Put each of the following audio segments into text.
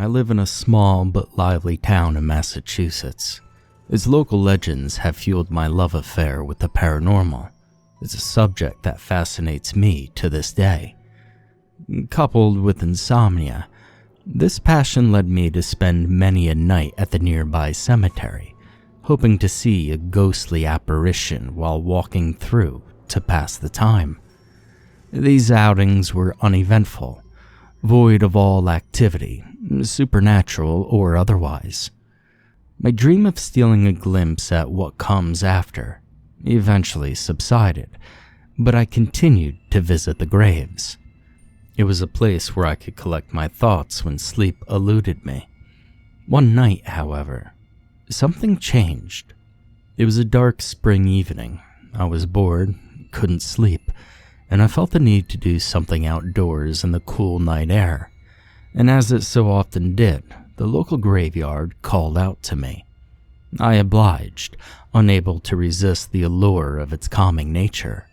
I live in a small but lively town in Massachusetts. Its local legends have fueled my love affair with the paranormal. It's a subject that fascinates me to this day. Coupled with insomnia, this passion led me to spend many a night at the nearby cemetery, hoping to see a ghostly apparition while walking through to pass the time. These outings were uneventful, void of all activity, supernatural or otherwise. My dream of stealing a glimpse at what comes after eventually subsided, but I continued to visit the graves. It was a place where I could collect my thoughts when sleep eluded me. One night, however, something changed. It was a dark spring evening. I was bored, couldn't sleep, and I felt the need to do something outdoors in the cool night air. And as it so often did, the local graveyard called out to me. I obliged, unable to resist the allure of its calming nature.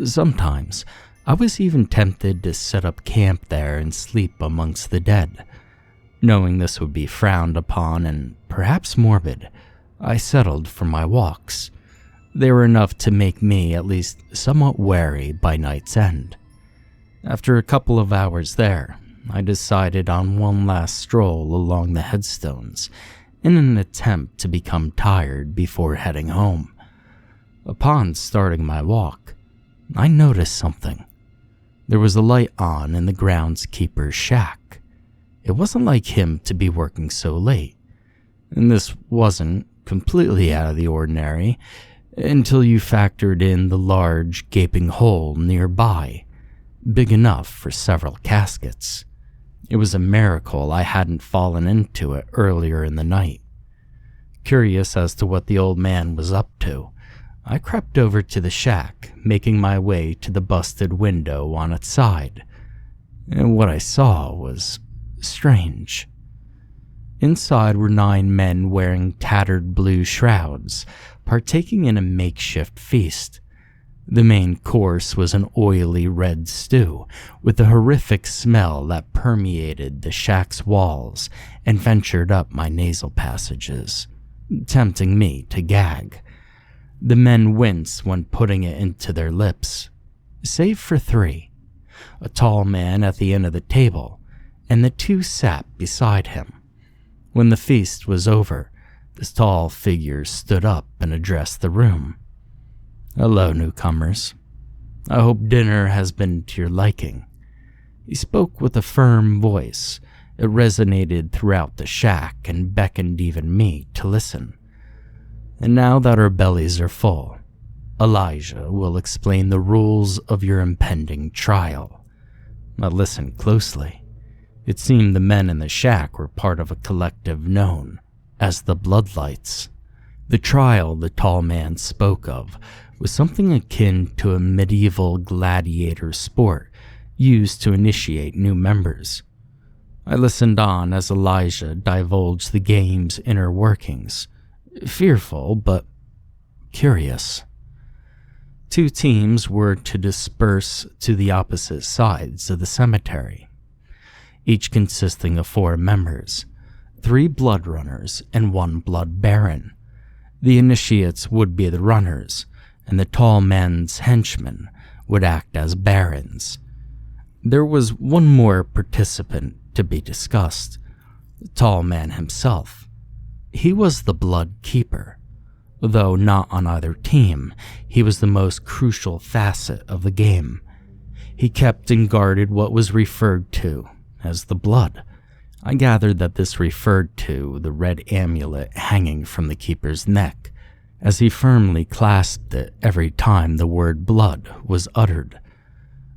Sometimes, I was even tempted to set up camp there and sleep amongst the dead. Knowing this would be frowned upon and perhaps morbid, I settled for my walks. They were enough to make me at least somewhat wary by night's end. After a couple of hours there, I decided on one last stroll along the headstones in an attempt to become tired before heading home. Upon starting my walk, I noticed something. There was a light on in the groundskeeper's shack. It wasn't like him to be working so late, and this wasn't completely out of the ordinary until you factored in the large gaping hole nearby, big enough for several caskets. It was a miracle I hadn't fallen into it earlier in the night. Curious as to what the old man was up to, I crept over to the shack, making my way to the busted window on its side. And what I saw was strange. Inside were 9 men wearing tattered blue shrouds, partaking in a makeshift feast. The main course was an oily red stew, with a horrific smell that permeated the shack's walls and ventured up my nasal passages, tempting me to gag. The men winced when putting it into their lips, save for 3, a tall man at the end of the table, and the 2 sat beside him. When the feast was over, this tall figure stood up and addressed the room. "Hello, newcomers. I hope dinner has been to your liking." He spoke with a firm voice. It resonated throughout the shack and beckoned even me to listen. "And now that our bellies are full, Elijah will explain the rules of your impending trial. Now listen closely." It seemed the men in the shack were part of a collective known as the Bloodlights. The trial the tall man spoke of was something akin to a medieval gladiator sport used to initiate new members. I listened on as Elijah divulged the game's inner workings, fearful but curious. 2 teams were to disperse to the opposite sides of the cemetery, each consisting of 4 members, 3 blood runners and 1 blood baron. The initiates would be the runners, and the tall man's henchmen would act as barons. There was one more participant to be discussed, the tall man himself. He was the Blood Keeper. Though not on either team, he was the most crucial facet of the game. He kept and guarded what was referred to as the blood. I gathered that this referred to the red amulet hanging from the Keeper's neck, as he firmly clasped it every time the word blood was uttered.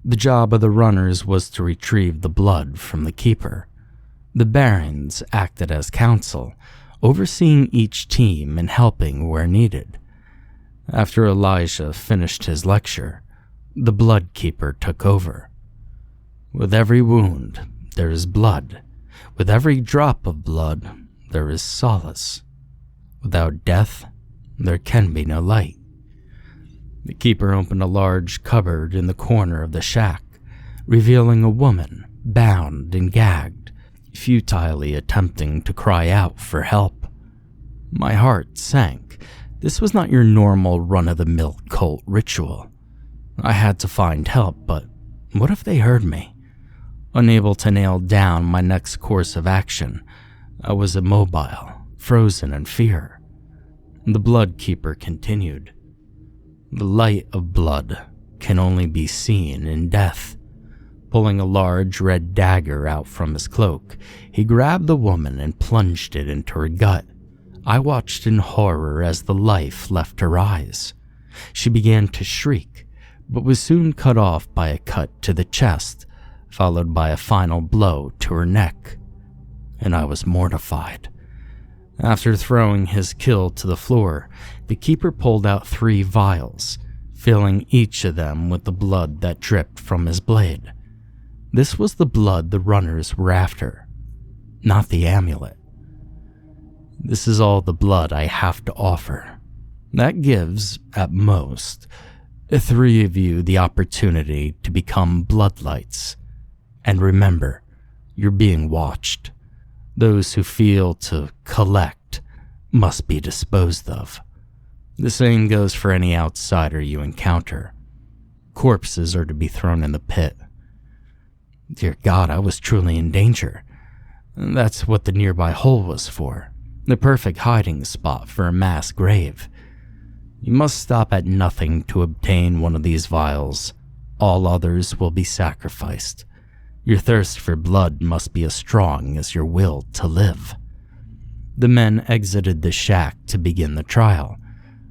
The job of the runners was to retrieve the blood from the Keeper. The barons acted as counsel, overseeing each team and helping where needed. After Elijah finished his lecture, the Blood Keeper took over. "With every wound, there is blood. With every drop of blood, there is solace. Without death, there can be no light." The Keeper opened a large cupboard in the corner of the shack, revealing a woman, bound and gagged. futilely attempting to cry out for help. My heart sank. This was not your normal run-of-the-mill cult ritual. I had to find help, but what if they heard me? Unable to nail down my next course of action, I was immobile, frozen in fear. The blood keeper continued. The light of blood can only be seen in death. Pulling a large red dagger out from his cloak, he grabbed the woman and plunged it into her gut. I watched in horror as the life left her eyes. She began to shriek, but was soon cut off by a cut to the chest, followed by a final blow to her neck. And I was mortified. After throwing his kill to the floor, the keeper pulled out 3 vials, filling each of them with the blood that dripped from his blade. This was the blood the runners were after, not the amulet. This is all the blood I have to offer. That gives, at most, 3 of you the opportunity to become bloodlights. And remember, you're being watched. Those who fail to collect must be disposed of. The same goes for any outsider you encounter. Corpses are to be thrown in the pit. Dear God, I was truly in danger. That's what the nearby hole was for. The perfect hiding spot for a mass grave. You must stop at nothing to obtain one of these vials. All others will be sacrificed. Your thirst for blood must be as strong as your will to live. The men exited the shack to begin the trial.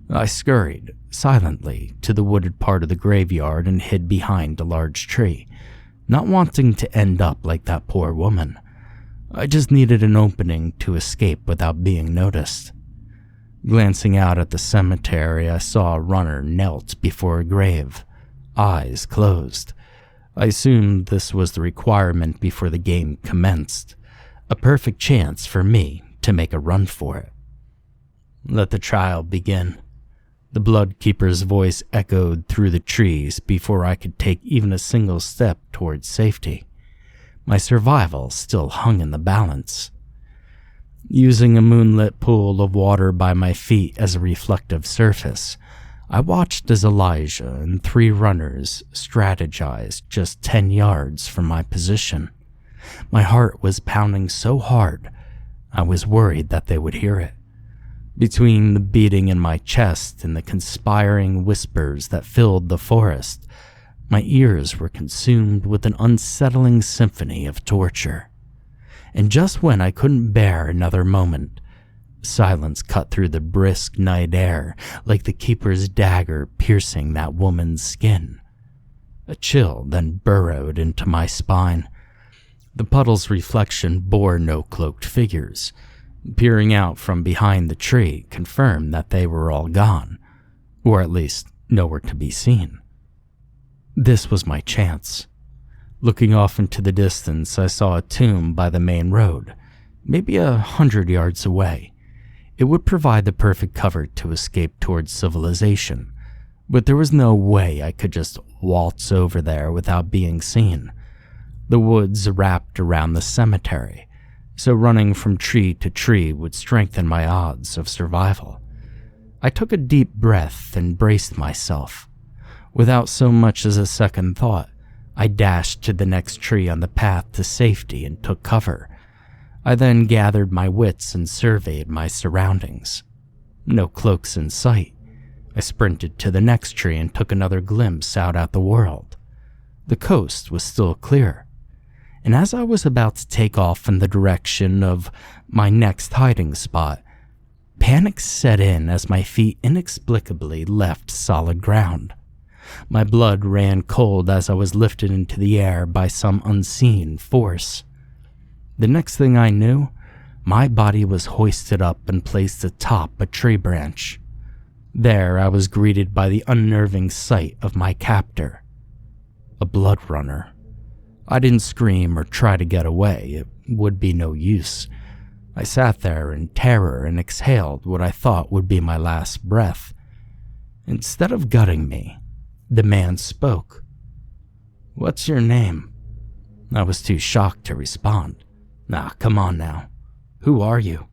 I scurried, silently, to the wooded part of the graveyard and hid behind a large tree, not wanting to end up like that poor woman. I just needed an opening to escape without being noticed. Glancing out at the cemetery, I saw a runner knelt before a grave, eyes closed. I assumed this was the requirement before the game commenced, a perfect chance for me to make a run for it. Let the trial begin. The blood keeper's voice echoed through the trees before I could take even a single step towards safety. My survival still hung in the balance. Using a moonlit pool of water by my feet as a reflective surface, I watched as Elijah and 3 runners strategized just 10 yards from my position. My heart was pounding so hard, I was worried that they would hear it. Between the beating in my chest and the conspiring whispers that filled the forest, my ears were consumed with an unsettling symphony of torture. And just when I couldn't bear another moment, silence cut through the brisk night air like the keeper's dagger piercing that woman's skin. A chill then burrowed into my spine. The puddle's reflection bore no cloaked figures. Peering out from behind the tree confirmed that they were all gone, or at least nowhere to be seen. This was my chance. Looking off into the distance, I saw a tomb by the main road, maybe 100 yards away. It would provide the perfect cover to escape towards civilization, but there was no way I could just waltz over there without being seen. The woods wrapped around the cemetery, so running from tree to tree would strengthen my odds of survival. I took a deep breath and braced myself. Without so much as a second thought, I dashed to the next tree on the path to safety and took cover. I then gathered my wits and surveyed my surroundings. No cloaks in sight. I sprinted to the next tree and took another glimpse out at the world. The coast was still clear, and as I was about to take off in the direction of my next hiding spot, panic set in as my feet inexplicably left solid ground. My blood ran cold as I was lifted into the air by some unseen force. The next thing I knew, my body was hoisted up and placed atop a tree branch. There I was greeted by the unnerving sight of my captor, a blood runner. I didn't scream or try to get away. It would be no use. I sat there in terror and exhaled what I thought would be my last breath. Instead of gutting me, the man spoke. "What's your name?" I was too shocked to respond. Nah, come on now. Who are you?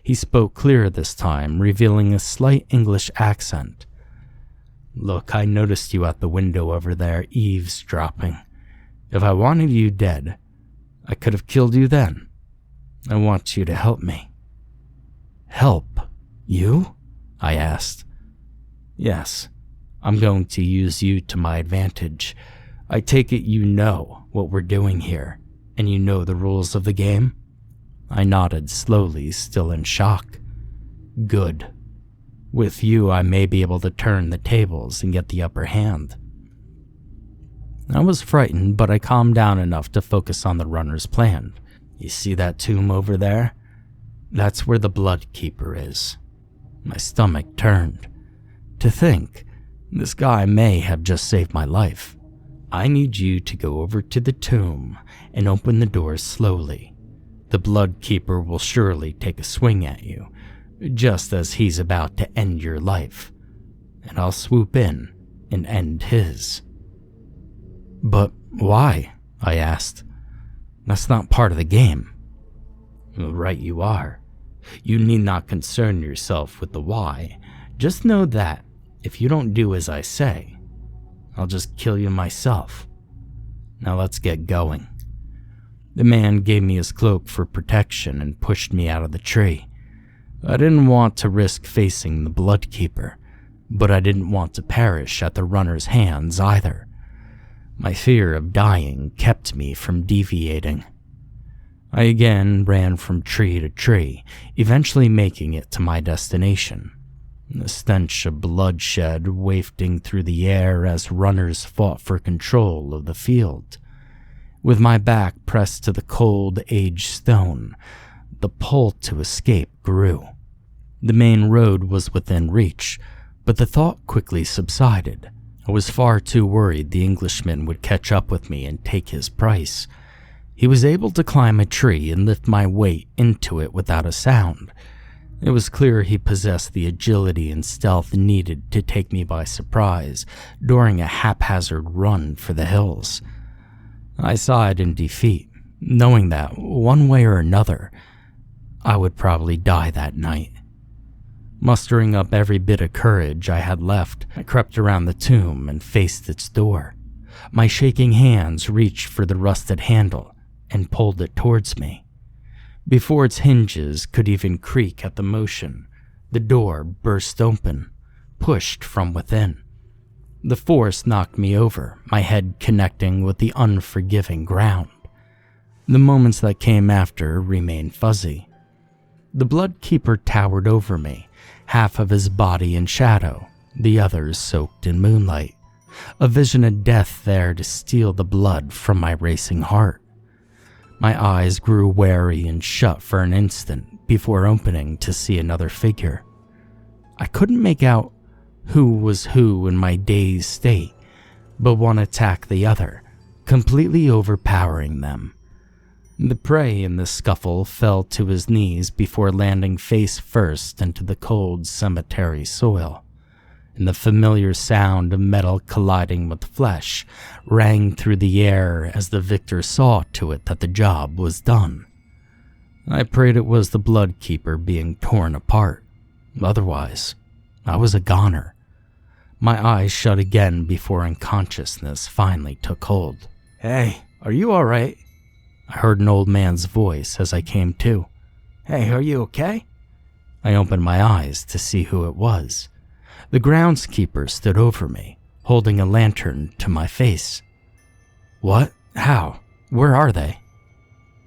He spoke clearer this time, revealing a slight English accent. Look, I noticed you at the window over there, eavesdropping. If I wanted you dead, I could have killed you then. I want you to help me. Help? You? I asked. Yes, I'm going to use you to my advantage. I take it you know what we're doing here, and you know the rules of the game? I nodded slowly, still in shock. Good. With you, I may be able to turn the tables and get the upper hand. I was frightened, but I calmed down enough to focus on the runner's plan. You see that tomb over there? That's where the Blood Keeper is. My stomach turned. To think, this guy may have just saved my life. I need you to go over to the tomb and open the door slowly. The Blood Keeper will surely take a swing at you, just as he's about to end your life, and I'll swoop in and end his. But why? I asked. That's not part of the game. Right you are. You need not concern yourself with the why. Just know that, if you don't do as I say, I'll just kill you myself. Now let's get going. The man gave me his cloak for protection and pushed me out of the tree. I didn't want to risk facing the Blood Keeper, but I didn't want to perish at the runner's hands either. My fear of dying kept me from deviating. I again ran from tree to tree, eventually making it to my destination. The stench of bloodshed wafting through the air as runners fought for control of the field. With my back pressed to the cold, aged stone, the pull to escape grew. The main road was within reach, but the thought quickly subsided. I was far too worried the Englishman would catch up with me and take his price. He was able to climb a tree and lift my weight into it without a sound. It was clear he possessed the agility and stealth needed to take me by surprise during a haphazard run for the hills. I sighed in defeat, knowing that, one way or another, I would probably die that night. Mustering up every bit of courage I had left, I crept around the tomb and faced its door. My shaking hands reached for the rusted handle and pulled it towards me. Before its hinges could even creak at the motion, the door burst open, pushed from within. The force knocked me over, my head connecting with the unforgiving ground. The moments that came after remained fuzzy. The Blood Keeper towered over me, half of his body in shadow, the others soaked in moonlight. A vision of death there to steal the blood from my racing heart. My eyes grew wary and shut for an instant before opening to see another figure. I couldn't make out who was who in my dazed state, but one attacked the other, completely overpowering them. The prey in the scuffle fell to his knees before landing face first into the cold cemetery soil, and the familiar sound of metal colliding with flesh rang through the air as the victor saw to it that the job was done. I prayed it was the Blood Keeper being torn apart. Otherwise, I was a goner. My eyes shut again before unconsciousness finally took hold. "Hey, are you all right?" I heard an old man's voice as I came to. "Hey, are you okay?" I opened my eyes to see who it was. The groundskeeper stood over me, holding a lantern to my face. "What? How? Where are they?"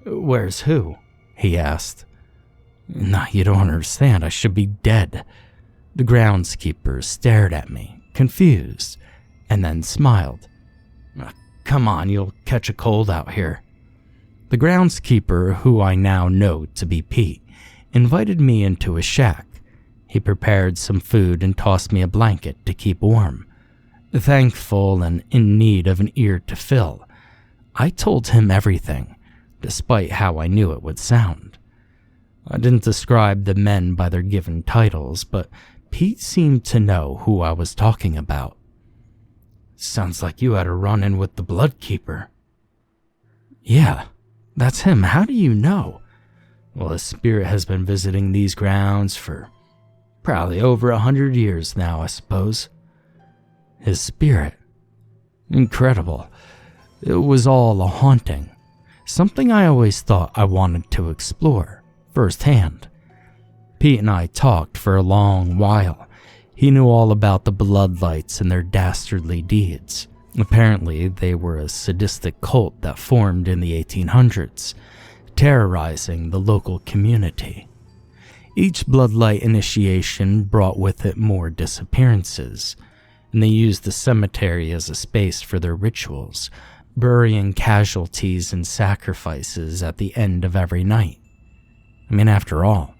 "Where's who?" he asked. "Nah, you don't understand. I should be dead." The groundskeeper stared at me, confused, and then smiled. "Come on, you'll catch a cold out here." The groundskeeper, who I now know to be Pete, invited me into his shack. He prepared some food and tossed me a blanket to keep warm. Thankful and in need of an ear to fill, I told him everything, despite how I knew it would sound. I didn't describe the men by their given titles, but Pete seemed to know who I was talking about. "Sounds like you had a run-in with the Blood Keeper." "Yeah, That's him. How do you know? Well, his spirit has been visiting these grounds for probably over 100 years now, I suppose. His spirit? Incredible. It was all a haunting. Something I always thought I wanted to explore firsthand. Pete and I talked for a long while. He knew all about the Bloodlights and their dastardly deeds. Apparently, they were a sadistic cult that formed in the 1800s, terrorizing the local community. Each Bloodlight initiation brought with it more disappearances, and they used the cemetery as a space for their rituals, burying casualties and sacrifices at the end of every night. I mean, after all,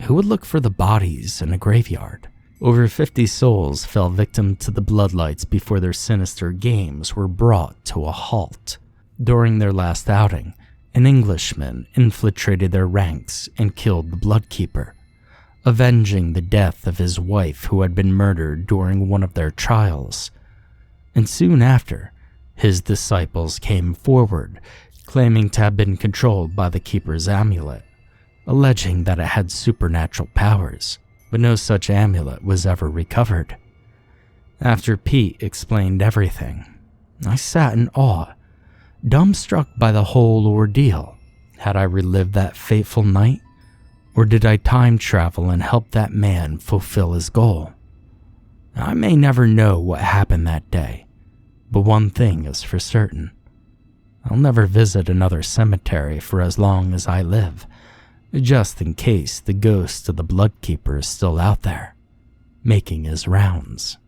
who would look for the bodies in a graveyard? Over 50 souls fell victim to the Bloodlights before their sinister games were brought to a halt. During their last outing, an Englishman infiltrated their ranks and killed the Bloodkeeper, avenging the death of his wife who had been murdered during one of their trials. And soon after, his disciples came forward, claiming to have been controlled by the Keeper's amulet, alleging that it had supernatural powers, but no such amulet was ever recovered. After Pete explained everything, I sat in awe, dumbstruck by the whole ordeal. Had I relived that fateful night, or did I time travel and help that man fulfill his goal? I may never know what happened that day, but one thing is for certain. I'll never visit another cemetery for as long as I live, just in case the ghost of the Bloodkeeper is still out there, making his rounds.